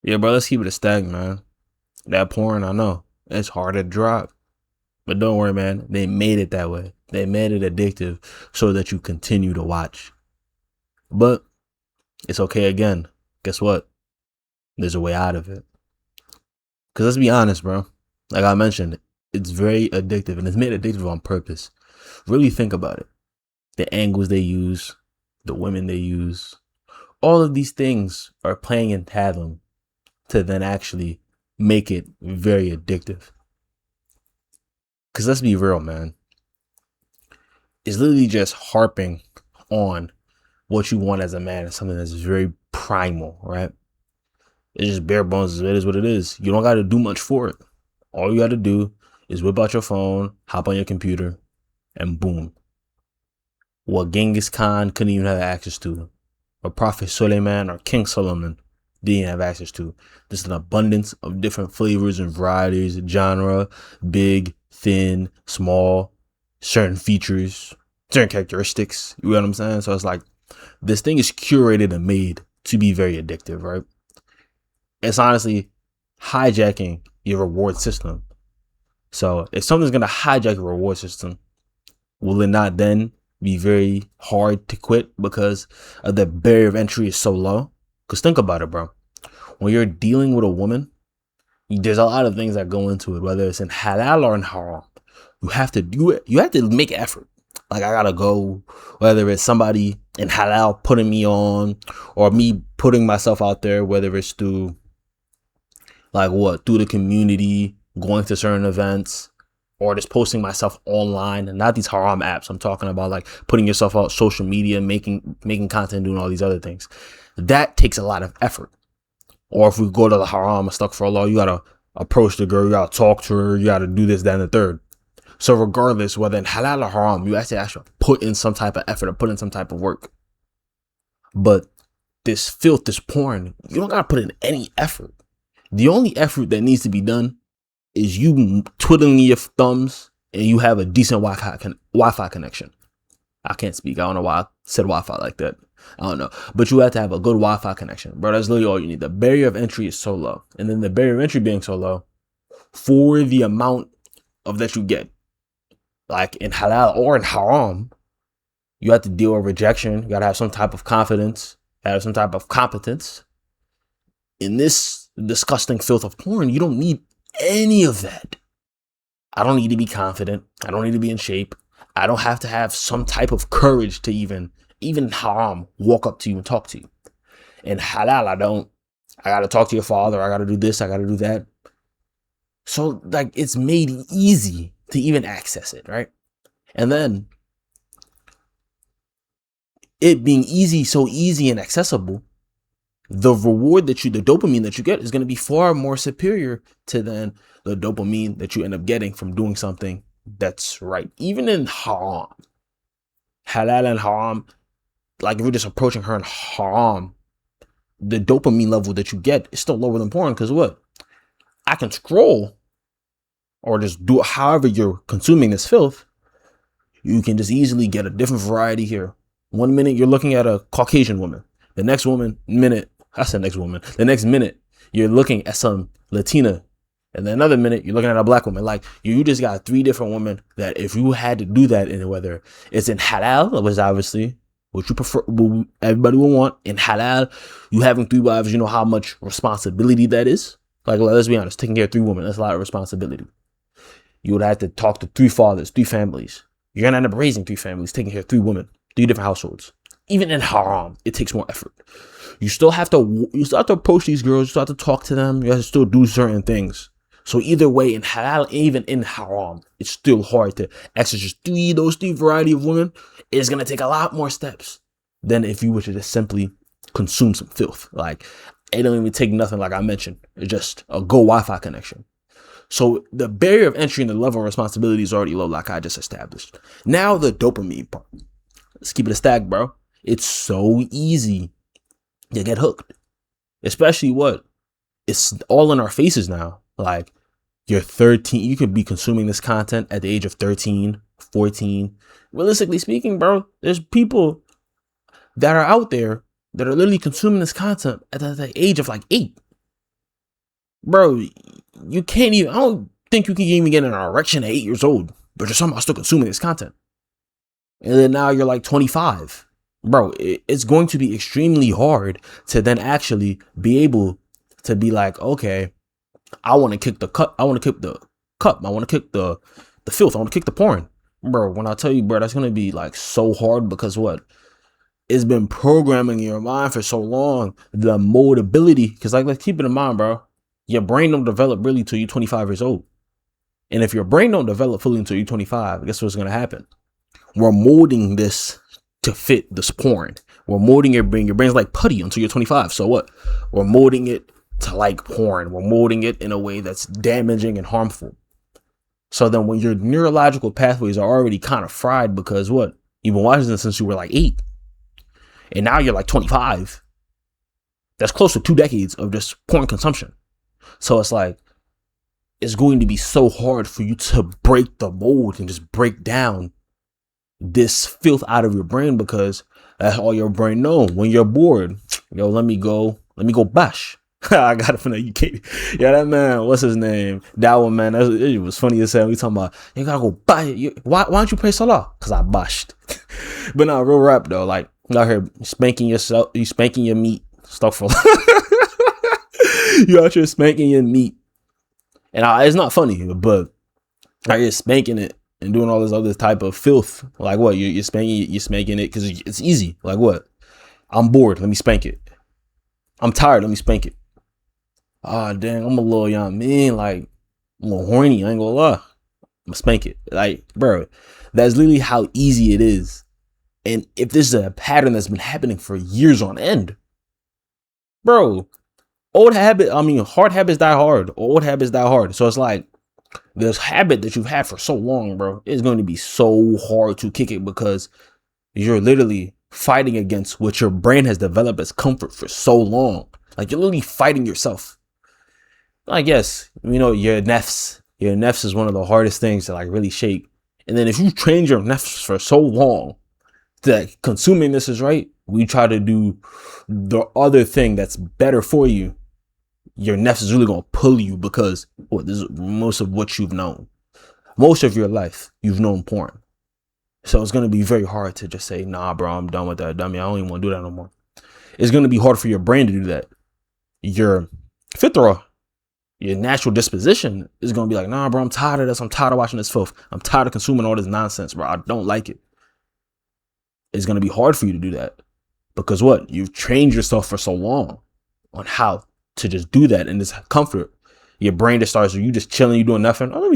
Yeah, bro, let's keep it a stack, man. That porn, I know. It's hard to drop. But don't worry, man. They made it that way. They made it addictive so that you continue to watch. But it's okay again. Guess what? There's a way out of it. Because let's be honest, bro. Like I mentioned, it's very addictive and it's made addictive on purpose. Really think about it. The angles they use, the women they use, all of these things are playing in tandem to then actually make it very addictive. Because let's be real, man. It's literally just harping on what you want as a man is something that's very primal, right? It's just bare bones. It is what it is. You don't got to do much for it. All you got to do is whip out your phone, hop on your computer, and boom. What Genghis Khan couldn't even have access to, or Prophet Suleiman or King Solomon didn't have access to. Just an abundance of different flavors and varieties, genre, big, thin, small, certain features, certain characteristics. You know what I'm saying? So it's like this thing is curated and made to be very addictive, right? It's honestly hijacking your reward system. So if something's going to hijack your reward system, will it not then be very hard to quit because the barrier of entry is so low? Because think about it, bro. When you're dealing with a woman, there's a lot of things that go into it, whether it's in halal or in haram. You have to do it. You have to make effort. Like I gotta go, whether it's somebody in halal putting me on or me putting myself out there, whether it's through through the community, going to certain events, or just posting myself online, and not these haram apps. I'm talking about like putting yourself out social media, making content, doing all these other things. That takes a lot of effort. Or if we go to the haram, stuck for Allah, you gotta approach the girl, you gotta talk to her, you gotta do this, that, and the third. So regardless, whether in halal or haram, you actually put in some type of effort or put in some type of work. But this filth, this porn, you don't gotta put in any effort. The only effort that needs to be done is you twiddling your thumbs and you have a decent Wi-Fi connection. I can't speak. I don't know why I said Wi-Fi like that. I don't know. But you have to have a good Wi-Fi connection. Bro, that's literally all you need. The barrier of entry is so low. And then the barrier of entry being so low, for the amount of that you get, like in halal or in haram, you have to deal with rejection. You got to have some type of confidence, have some type of competence. In this disgusting filth of porn, you don't need any of that. I don't need to be confident. I don't need to be in shape. I don't have to have some type of courage to even haram, walk up to you and talk to you. In halal, I got to talk to your father. I got to do this. I got to do that. So like it's made easy to even access it, right? And then it being easy, so easy and accessible, the reward the dopamine that you get is going to be far more superior to then the dopamine that you end up getting from doing something that's right. Even in haram, halal and haram, like if you're just approaching her in haram, the dopamine level that you get is still lower than porn. Because what? I can scroll or just do it however you're consuming this filth. You can just easily get a different variety here. 1 minute you're looking at a Caucasian woman. The next minute you're looking at some Latina. And then another minute you're looking at a black woman. Like you just got 3 different women that if you had to do that in, whether it's in halal, which obviously what you prefer, everybody will want. In halal, you having 3 wives, you know how much responsibility that is. Like let's be honest, taking care of 3 women, that's a lot of responsibility. You would have to talk to 3 fathers, 3 families. You're gonna end up raising 3 families, taking care of 3 women, 3 different households. Even in haram, it takes more effort. You still have to approach these girls. You still have to talk to them. You have to still do certain things. So either way, in halal, even in haram, it's still hard to access just those 3 variety of women. It's gonna take a lot more steps than if you were to just simply consume some filth. Like it don't even take nothing, like I mentioned. It's just a go Wi-Fi connection. So the barrier of entry and the level of responsibility is already low, like I just established. Now the dopamine part. Let's keep it a stack, bro. It's so easy to get hooked. Especially it's all in our faces now. Like you're 13, you could be consuming this content at the age of 13, 14. Realistically speaking, bro, there's people that are out there that are literally consuming this content at the age of like 8. bro, you can't even, I don't think you can even get an erection at 8 years old, but you're somehow still consuming this content. And then now you're like 25. Bro, it's going to be extremely hard to then actually be able to be like, okay, I want to kick the cup. I want to kick the cup. I want to kick the filth. I want to kick the porn. Bro, when I tell you, bro, that's going to be like so hard because what? It's been programming your mind for so long. The moldability, because like, let's keep it in mind, bro. Your brain don't develop really till you're 25 years old. And if your brain don't develop fully until you're 25, guess what's going to happen? We're molding this to fit this porn. We're molding your brain. Your brain's like putty until you're 25. So what? We're molding it to like porn. We're molding it in a way that's damaging and harmful. So then when your neurological pathways are already kind of fried because what? You've been watching this since you were like 8. And now you're like 25. That's close to 2 decades of just porn consumption. So it's like, it's going to be so hard for you to break the mold and just break down this filth out of your brain because that's all your brain knows. When you're bored, yo, let me go bash. I got it from the UK. Yeah, that man, what's his name? That one, man, it was funny as hell. We talking about, you gotta go bash. Why don't you pray salah? Because I bashed. But no, real rap though, like, out here spanking yourself, you spanking your meat, stuff for you out here spanking your meat. And it's not funny, but out here spanking it and doing all this other type of filth. Like what? You're spanking it because it's easy. Like what? I'm bored. Let me spank it. I'm tired. Let me spank it. Ah, dang, I'm a little young man. Like, I'm a little horny. I ain't gonna lie. I'm gonna spank it. Like, bro, that's literally how easy it is. And if this is a pattern that's been happening for years on end, bro, hard habits die hard. Old habits die hard. So it's like, this habit that you've had for so long, bro, is going to be so hard to kick it because you're literally fighting against what your brain has developed as comfort for so long. Like, you're literally fighting yourself. Like, yes, you know, your nefs is one of the hardest things to like really shake. And then if you train your nefs for so long that consuming this is right, we try to do the other thing that's better for you. Your nefs is really going to pull you because this is most of what you've known. Most of your life, you've known porn. So it's going to be very hard to just say, nah, bro, I'm done with that. Dummy, I don't even want to do that no more. It's going to be hard for your brain to do that. Your fitra, your natural disposition is going to be like, nah, bro, I'm tired of this. I'm tired of watching this filth. I'm tired of consuming all this nonsense, bro. I don't like it. It's going to be hard for you to do that because what? You've trained yourself for so long on how to just do that in this comfort. Your brain just starts, you just chilling, you doing nothing. Oh, let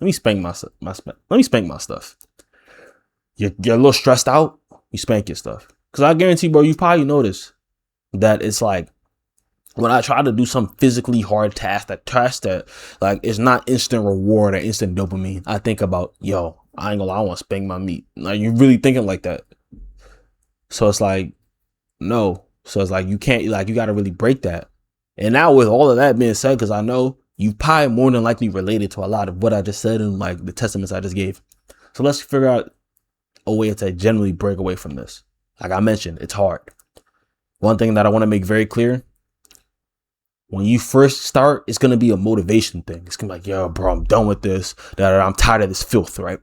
me spank my stuff. You're a little stressed out, you spank your stuff. Because I guarantee, bro, you probably noticed that it's like, when I try to do some physically hard task that like it's not instant reward or instant dopamine, I think about, yo, I ain't gonna lie, I want to spank my meat. Like, you're really thinking like that. So it's like, no. So it's like, you can't, like, you got to really break that. And now with all of that being said, because I know you probably more than likely related to a lot of what I just said and like the testaments I just gave. So let's figure out a way to generally break away from this. Like I mentioned, it's hard. One thing that I want to make very clear, when you first start, it's going to be a motivation thing. It's going to be like, yo, bro, I'm done with this. I'm tired of this filth, right?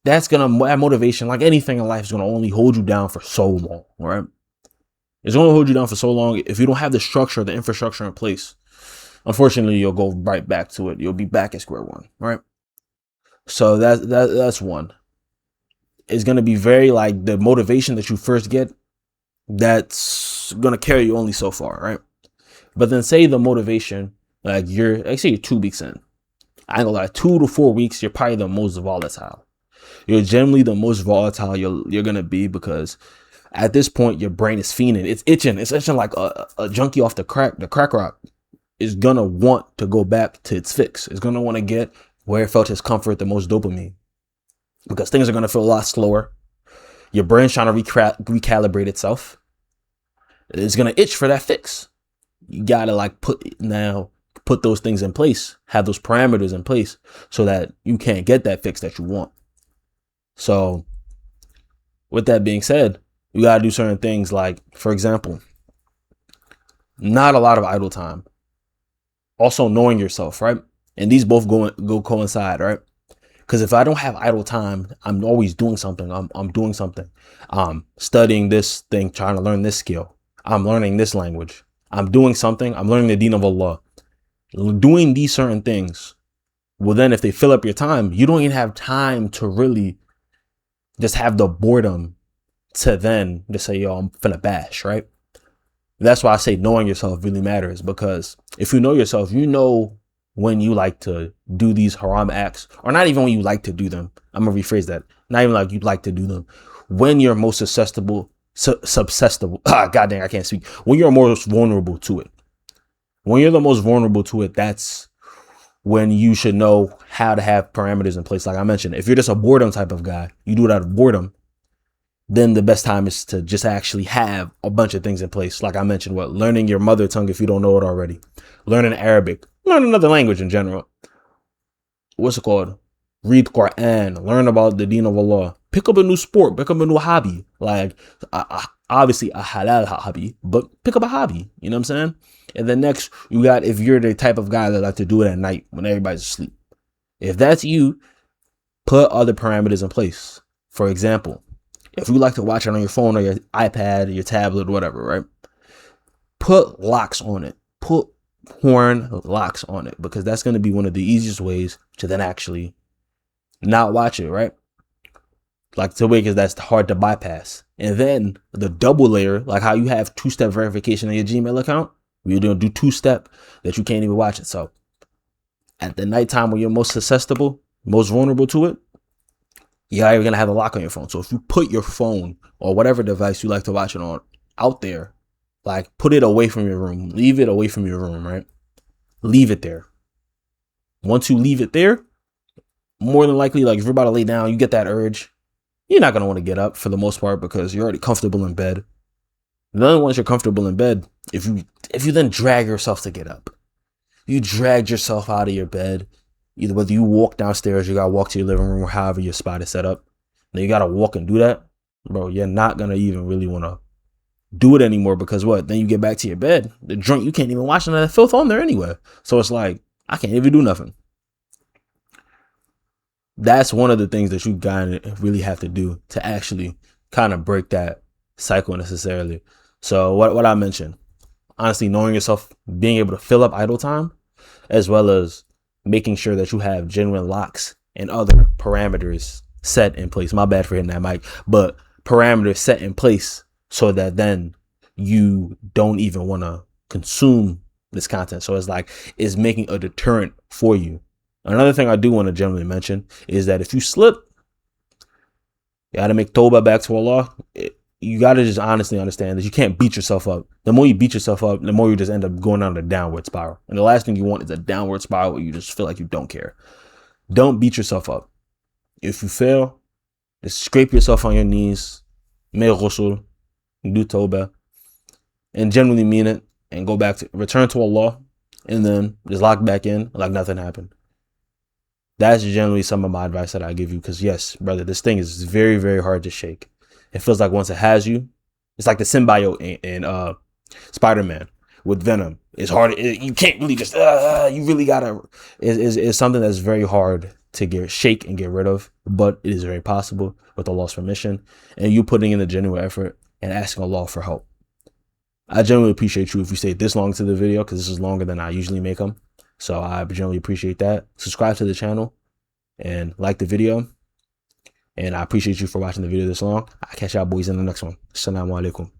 That motivation, like anything in life, is going to only hold you down for so long, right? It's going to hold you down for so long. If you don't have the structure, the infrastructure in place, unfortunately, you'll go right back to it. You'll be back at square one, right? So that's one. It's going to be very like the motivation that you first get, that's going to carry you only so far, right? But then say the motivation, like say you're 2 weeks in. I ain't gonna lie, 2 to 4 weeks, you're probably the most volatile. You're generally the most volatile you're gonna be because at this point your brain is fiending. It's itching. It's itching like a junkie off the crack rock is gonna want to go back to its fix. It's gonna want to get where it felt its comfort, the most dopamine. Because things are gonna feel a lot slower. Your brain's trying to recalibrate itself. It's gonna itch for that fix. You gotta like put those things in place, have those parameters in place so that you can't get that fix that you want. So with that being said, you gotta do certain things like, for example, not a lot of idle time. Also knowing yourself, right? And these both go coincide, right? Because if I don't have idle time, I'm always doing something. I'm doing something. Studying this thing, trying to learn this skill. I'm learning this language. I'm doing something. I'm learning the deen of Allah. Doing these certain things. Well, then if they fill up your time, you don't even have time to really just have the boredom to then just say, yo, I'm finna bash, right? That's why I say knowing yourself really matters, because if you know yourself, you know when you like to do these haram acts, or not even when you like to do them. I'm gonna rephrase that. Not even like you like to do them. When you're most susceptible, God dang, I can't speak. When you're most vulnerable to it. When you're the most vulnerable to it, that's when you should know how to have parameters in place. Like I mentioned, if you're just a boredom type of guy, you do it out of boredom, then the best time is to just actually have a bunch of things in place. Like I mentioned, learning your mother tongue if you don't know it already, learning Arabic, learn another language in general. What's it called? Read Quran, learn about the deen of Allah, pick up a new sport, pick up a new hobby, like obviously a halal hobby, but pick up a hobby, you know what I'm saying? And then next you got, if you're the type of guy that like to do it at night when everybody's asleep, if that's you, put other parameters in place. For example, if you like to watch it on your phone or your iPad or your tablet or whatever, right? Put locks on it. Put porn locks on it, because that's going to be one of the easiest ways to then actually not watch it, right? Like to way, because that's hard to bypass. And then the double layer, like how you have two-step verification on your Gmail account, you're going to do two-step that you can't even watch it. So at the nighttime when you're most susceptible, most vulnerable to it, you're going to have a lock on your phone. So if you put your phone or whatever device you like to watch it on out there, like put it away from your room, leave it away from your room, right? Leave it there. Once you leave it there, more than likely, like if you're about to lay down, you get that urge, you're not going to want to get up for the most part, because you're already comfortable in bed. And then once you're comfortable in bed, if you then drag yourself to get up, you dragged yourself out of your bed. Either whether you walk downstairs, you gotta walk to your living room, or however your spot is set up. Then you gotta walk and do that, bro. You're not gonna even really want to do it anymore, because what? Then you get back to your bed, the drunk, you can't even watch none of that filth on there anyway. So it's like, I can't even do nothing. That's one of the things that you gotta really have to do to actually kind of break that cycle necessarily. So what I mentioned, honestly, knowing yourself, being able to fill up idle time, as well as making sure that you have genuine locks and other parameters set in place. My bad for hitting that mic, but parameters set in place so that then you don't even want to consume this content. So it's like, it's making a deterrent for you. Another thing I do want to generally mention is that if you slip, you got to make tawbah back to Allah. You got to just honestly understand that you can't beat yourself up. The more you beat yourself up, the more you just end up going down a downward spiral. And the last thing you want is a downward spiral where you just feel like you don't care. Don't beat yourself up. If you fail, just scrape yourself on your knees, make ghusl, do tawbah, and genuinely mean it, and go back to, return to Allah, and then just lock back in like nothing happened. That's generally some of my advice that I give you, because yes, brother, this thing is very, very hard to shake. It feels like once it has you, it's like the symbiote in Spider-Man with Venom. It's hard. You can't really just, you really gotta, it's something that's very hard to shake and get rid of, but it is very possible with Allah's permission and you putting in the genuine effort and asking Allah for help. I genuinely appreciate you if you stayed this long to the video, because this is longer than I usually make them. So I generally appreciate that. Subscribe to the channel and like the video. And I appreciate you for watching the video this long. I'll catch y'all boys in the next one. Assalamu alaikum.